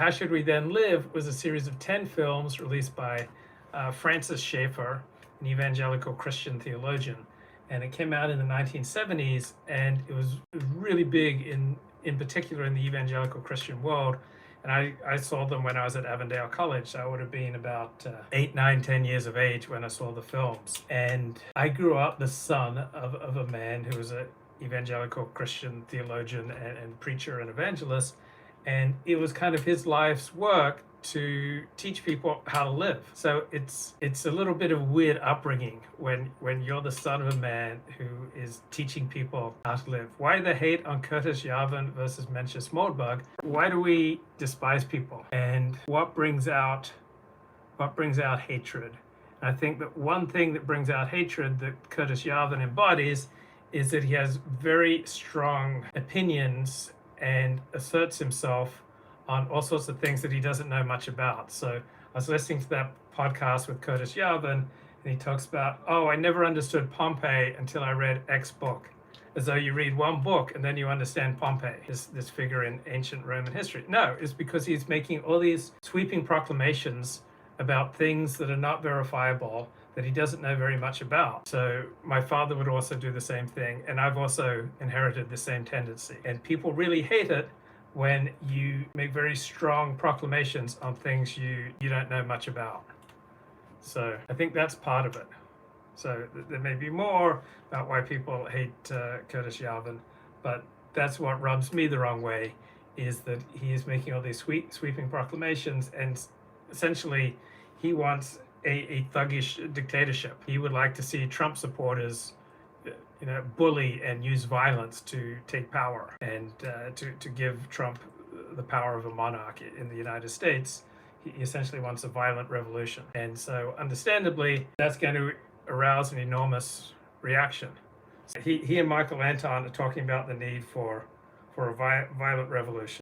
How Should We Then Live was a series of 10 films released by Francis Schaeffer, an evangelical Christian theologian. And it came out in the 1970s, and it was really big in particular in the evangelical Christian world. And I saw them when I was at Avondale College, so I would have been about 8, 9, 10 years of age when I saw the films. And I grew up the son of a man who was an evangelical Christian theologian and preacher and evangelist. And it was kind of his life's work to teach people how to live. So it's a little bit of weird upbringing when you're the son of a man who is teaching people how to live. Why the hate on Curtis Yarvin versus Mencius Moldbug? Why do we despise people? And what brings out hatred? And I think that one thing that brings out hatred that Curtis Yarvin embodies is that he has very strong opinions and asserts himself on all sorts of things that he doesn't know much about. So I was listening to that podcast with Curtis Yarvin, and he talks about, I never understood Pompey until I read X book. As though you read one book and then you understand Pompey, this figure in ancient Roman history. No, it's because he's making all these sweeping proclamations about things that are not verifiable, that he doesn't know very much about. So my father would also do the same thing, and I've also inherited the same tendency. And people really hate it when you make very strong proclamations on things you don't know much about. So I think that's part of it. So there may be more about why people hate Curtis Yarvin, but that's what rubs me the wrong way, is that he is making all these sweeping proclamations, and essentially he wants a thuggish dictatorship. He would like to see Trump supporters bully and use violence to take power, and to give Trump the power of a monarch in the United States. He essentially wants a violent revolution. And so understandably, that's going to arouse an enormous reaction. He and Michael Anton are talking about the need for a violent revolution.